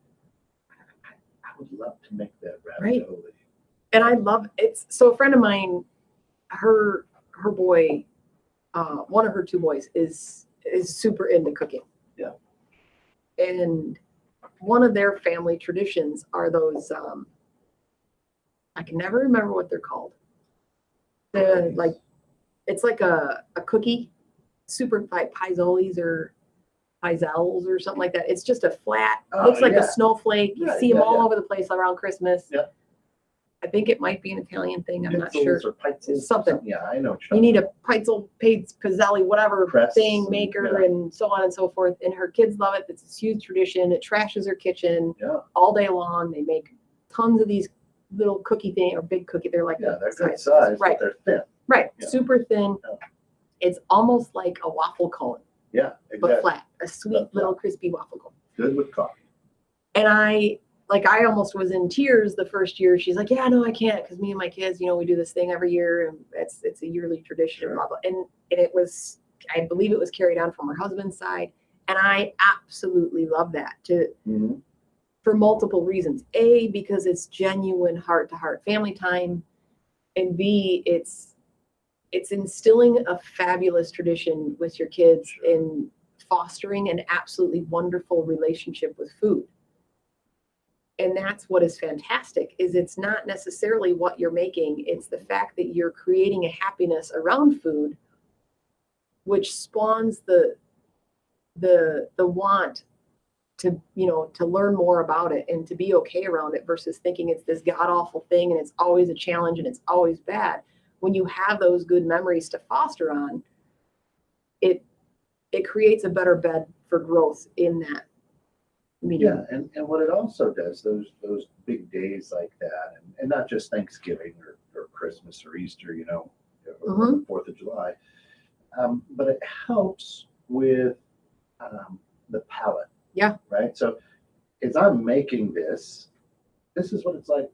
I would love to make that ravioli. Right. And I love it. So a friend of mine, her boy, one of her two boys is super into cooking. Yeah. And one of their family traditions are those, I can never remember what they're called. It's like a cookie, super like pizzolis or pizzelles or something like that. It's just a flat, looks like a snowflake. You see them all over the place around Christmas. Yeah. I think it might be an Italian thing. I'm not sure. Or pizzels, something. Yeah, I know. You need a pizzelli, whatever thing maker and so on and so forth. And her kids love it. It's a huge tradition. It trashes her kitchen all day long. They make tons of these little cookie thing or big cookie. They're like they're good size, right? But they're thin. Right, super thin. Yeah. It's almost like a waffle cone. Yeah, exactly. But flat, a sweet little crispy waffle cone. Good with coffee. And I almost was in tears the first year. She's like, yeah, no, I can't, because me and my kids, we do this thing every year, and it's a yearly tradition. Sure. Blah, blah. And it was, I believe it was carried on from her husband's side, and I absolutely love that for multiple reasons. A, because it's genuine heart-to-heart family time, and B, it's instilling a fabulous tradition with your kids in fostering an absolutely wonderful relationship with food. And that's what is fantastic, is it's not necessarily what you're making. It's the fact that you're creating a happiness around food, which spawns the want to, to learn more about it and to be okay around it versus thinking it's this god awful thing and it's always a challenge and it's always bad. When you have those good memories to foster on, it creates a better bed for growth in that medium. Yeah, and what it also does, those big days like that, and not just Thanksgiving or Christmas or Easter, or the 4th of July, but it helps with the palate. Yeah. Right? So as I'm making this is what it's like,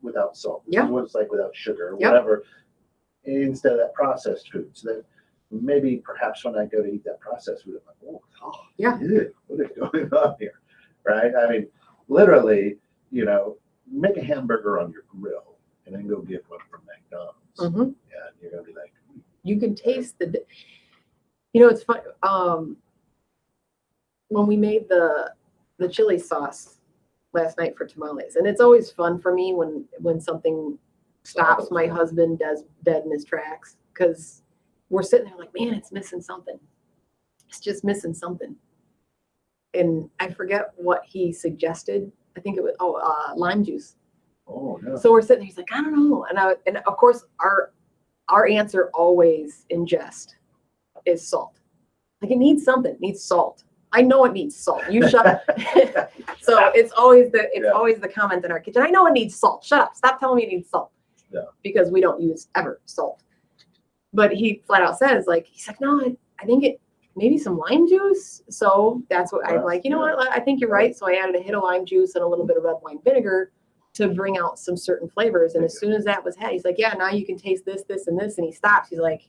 without salt. This is what it's like without sugar or whatever, instead of that processed food. So that maybe perhaps when I go to eat that processed food, I'm like, what is going on here? Right? I mean, literally, make a hamburger on your grill and then go get one from McDonald's. And you're going to be like, you can taste it's fun. When we made the chili sauce last night for tamales, and it's always fun for me when something stops my husband dead in his tracks, because we're sitting there like, man, it's missing something. It's just missing something. And I forget what he suggested. I think it was lime juice. Oh yeah. So we're sitting there. He's like, I don't know. And of course our answer always in jest is salt. Like, it needs something. It needs salt. I know it needs salt. You shut up. So it's always the comment in our kitchen. I know it needs salt. Shut up. Stop telling me it needs salt. Yeah. Because we don't use ever salt. But he flat out says, he's like, no, I think it maybe some lime juice. So that's what I'm like, what? I think you're right. So I added a hit of lime juice and a little bit of red wine vinegar to bring out some certain flavors. And as soon as that was had, he's like, yeah, now you can taste this, this, and this. And he stops. He's like,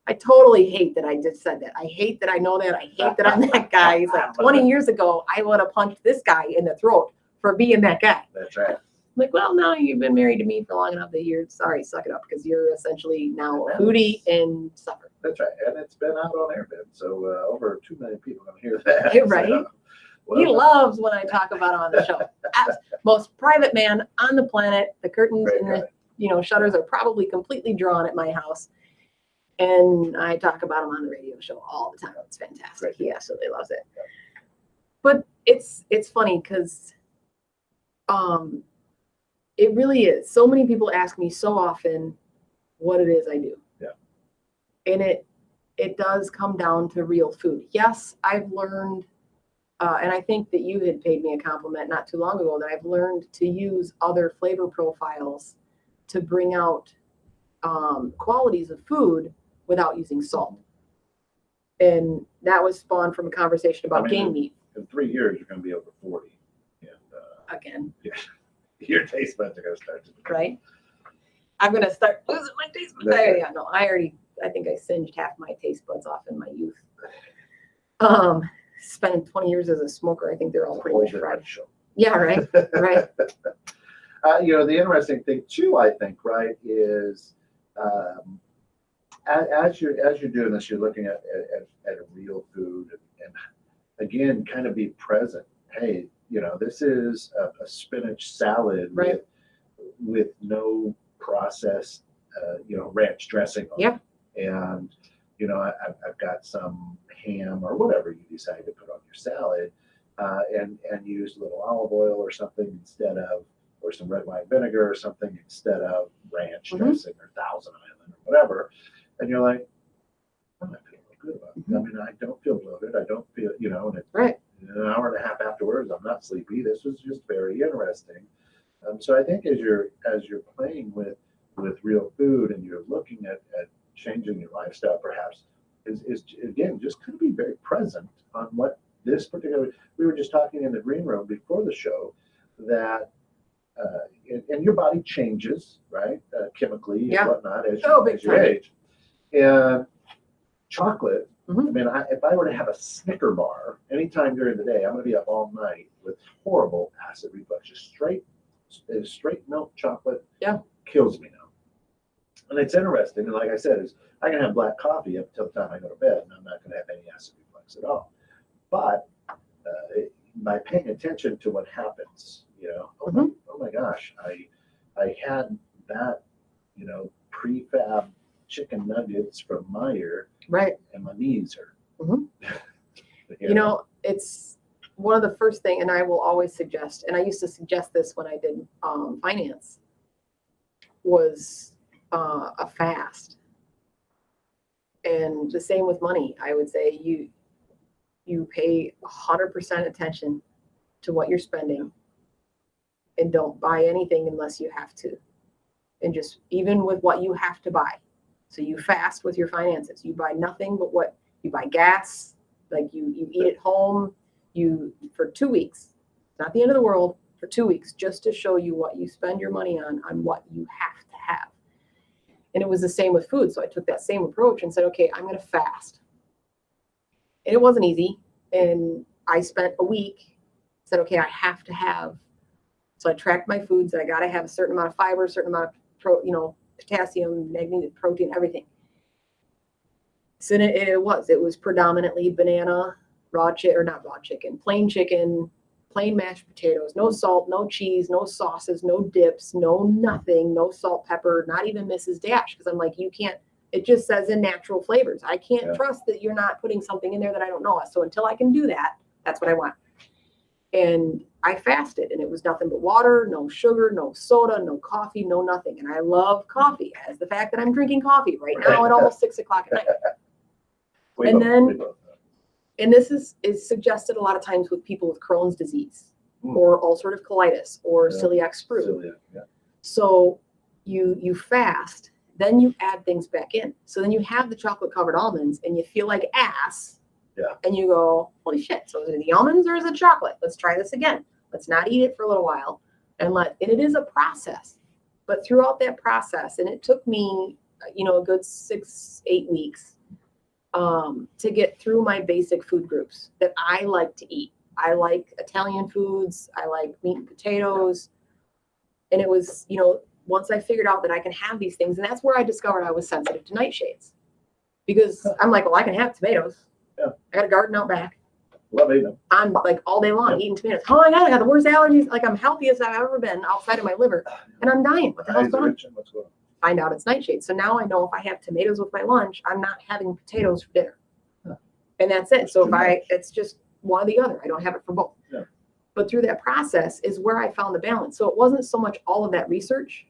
I totally hate that I just said that. I hate that I know that. I hate that I'm that guy. He's like, 20 years ago, I would have punched this guy in the throat for being that guy. That's right. I'm like, well, now you've been married to me for long enough that you're sorry, suck it up, because you're essentially now a foodie and suffer. That's right. And it's been out on Airbnb. So over 2 million people are going to hear that. You're right. He loves when I talk about him on the show. Most private man on the planet. The curtains and the shutters are probably completely drawn at my house. And I talk about him on the radio show all the time. It's fantastic. Great. He absolutely loves it. But it's funny because it really is. So many people ask me so often what it is I do. Yeah. And it does come down to real food. Yes, I've learned, and I think that you had paid me a compliment not too long ago, that I've learned to use other flavor profiles to bring out qualities of food without using salt. And that was spawned from a conversation about game meat. In 3 years, you're going to be over 40. And Again. yeah, your taste buds are going to start to Right? I'm going to start losing my taste buds. Yeah, no, I think I singed half my taste buds off in my youth. Spending 20 years as a smoker, I think they're all pretty much fried. Yeah, right, right. The interesting thing too, I think, right, is as you're doing this, you're looking at a real food, and again, kind of be present. Hey, this is a spinach salad right. with no processed, ranch dressing on Yeah. it. And, I've got some ham or whatever you decide to put on your salad, and use a little olive oil or something instead of, or some red wine vinegar or something instead of ranch dressing or Thousand Island or whatever. And you're like, I'm not feeling good about it. I mean, I don't feel bloated. I don't feel, and it's right. An hour and a half afterwards, I'm not sleepy. This was just very interesting. So I think as you're playing with real food and you're looking at changing your lifestyle, perhaps is again just kind of be very present on what this particular. We were just talking in the green room before the show that and your body changes, right, chemically and whatnot as you age. And chocolate. Mm-hmm. I mean, if I were to have a Snicker bar anytime during the day, I'm going to be up all night with horrible acid reflux. Just straight milk chocolate kills me now. And it's interesting. And like I said, is I can have black coffee up until the time I go to bed, and I'm not going to have any acid reflux at all. But by paying attention to what happens, oh my gosh, I had that, prefab chicken nuggets from Meyer, right, and my knees hurt. It's one of the first thing, and I will always suggest, and I used to suggest this when I did finance, was a fast. And the same with money. I would say you pay 100% attention to what you're spending, and don't buy anything unless you have to. And just even with what you have to buy. So you fast with your finances. You buy nothing but what you buy. Gas, like you eat at home. For 2 weeks, not the end of the world. For 2 weeks, just to show you what you spend your money on what you have to have. And it was the same with food. So I took that same approach and said, okay, I'm going to fast. And it wasn't easy. And I spent a week. Said, okay, I have to have. So I tracked my foods. I got to have a certain amount of fiber, a certain amount of potassium, magnesium, protein, everything. So it was predominantly banana, plain chicken, plain mashed potatoes, no salt, no cheese, no sauces, no dips, no nothing, no salt, pepper, not even Mrs. Dash. Because I'm like, you can't, it just says in natural flavors. I can't trust that you're not putting something in there that I don't know. So until I can do that, that's what I want. And I fasted, and it was nothing but water, no sugar, no soda, no coffee, no nothing. And I love coffee, as the fact that I'm drinking coffee right now at almost 6 o'clock at night. And this is suggested a lot of times with people with Crohn's disease or ulcerative colitis or celiac sprue. So you fast, then you add things back in. So then you have the chocolate covered almonds and you feel like ass. Yeah. And you go, holy shit. So is it the almonds or is it chocolate? Let's try this again. Let's not eat it for a little while. And it is a process. But throughout that process, and it took me, a good 6-8 weeks to get through my basic food groups that I like to eat. I like Italian foods. I like meat and potatoes. And it was, once I figured out that I can have these things, and that's where I discovered I was sensitive to nightshades. Because I'm like, well, I can have tomatoes. Yeah. I got a garden out back. Love eating them. I'm like all day long eating tomatoes. Oh my God, I got the worst allergies. Like I'm healthiest I've ever been outside of my liver. And I'm dying. What the hell's going on? What's going on? find out it's nightshade. So now I know if I have tomatoes with my lunch, I'm not having potatoes for dinner. Huh. And that's it. That's So too it's just one or the other. I don't have it for both. Yeah. But through that process is where I found the balance. So it wasn't so much all of that research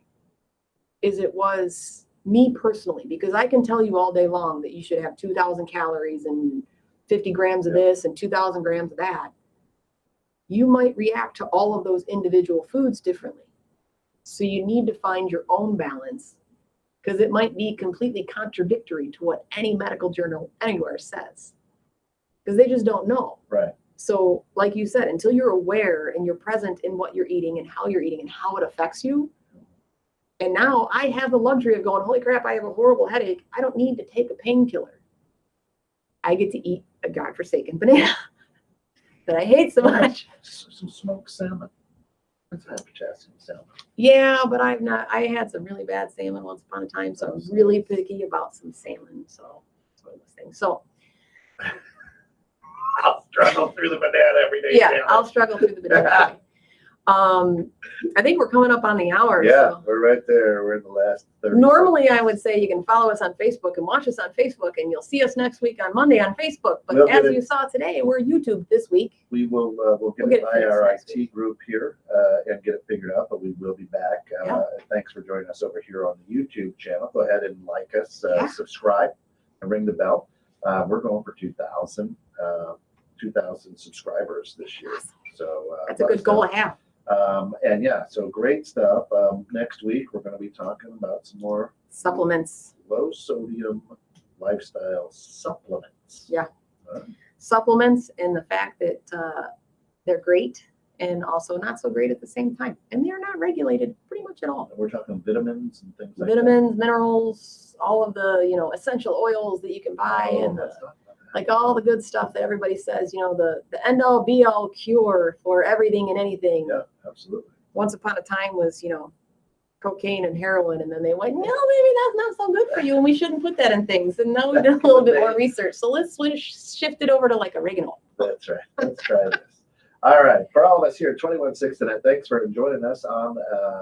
as it was me personally, because I can tell you all day long that you should have 2,000 calories and 50 grams of this and 2,000 grams of that. You might react to all of those individual foods differently. So you need to find your own balance, because it might be completely contradictory to what any medical journal anywhere says, because they just don't know. Right. So like you said, until you're aware and you're present in what you're eating and how you're eating and how it affects you. And now I have the luxury of going, holy crap, I have a horrible headache. I don't need to take a painkiller. I get to eat a godforsaken banana that I hate so much. Some smoked salmon. Let's have potassium salmon. Yeah, but I had some really bad salmon once upon a time, so I'm really picky about some salmon. So that's one of those things. So I'll struggle through the banana every day. yeah, I'll struggle through the banana. I think we're coming up on the hour. Yeah, So. we're right there. We're in the last 30 Normally, seconds. I would say you can follow us on Facebook and watch us on Facebook, and you'll see us next week on Monday on Facebook. But We'll as get you saw today, we're YouTube this week. We will we'll get We'll it get it by fixed our next IT group here and get it figured out, but we will be back. Yeah. Thanks for joining us over here on the YouTube channel. Go ahead and like us, Yeah. subscribe, and ring the bell. We're going for 2,000 subscribers this year. So That's a good goal to have. And yeah, so great stuff. Next week, we're going to be talking about some more Supplements. low sodium lifestyle supplements. Yeah. Supplements, and the fact that they're great and also not so great at the same time. And they're not regulated pretty much at all. And we're talking vitamins and things like Vitamins, minerals, all of the, essential oils that you can buy, that. and Let's talk about that. like all the good stuff that everybody says, the end all be all cure for everything and anything. Yeah, absolutely. Once upon a time was, cocaine and heroin, and then they went, no, maybe that's not so good for you, and we shouldn't put that in things. And now we did a little bit more research. So let's shift it over to like oregano. That's right. Let's try this. All right. For all of us here at 21.6 tonight, thanks for joining us on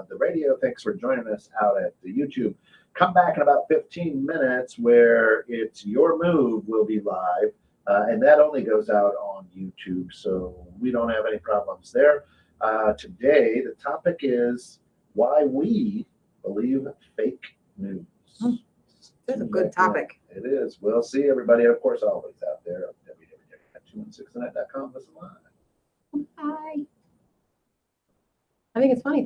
the radio. Thanks for joining us out at the YouTube. Come back in about 15 minutes where it's Your Move will be live. And that only goes out on YouTube, so we don't have any problems there. Today, the topic is why we believe fake news. That's a good topic. It is. We'll see everybody, of course, always out there at www.216tonight.com. Listen live. Bye. I think it's funny.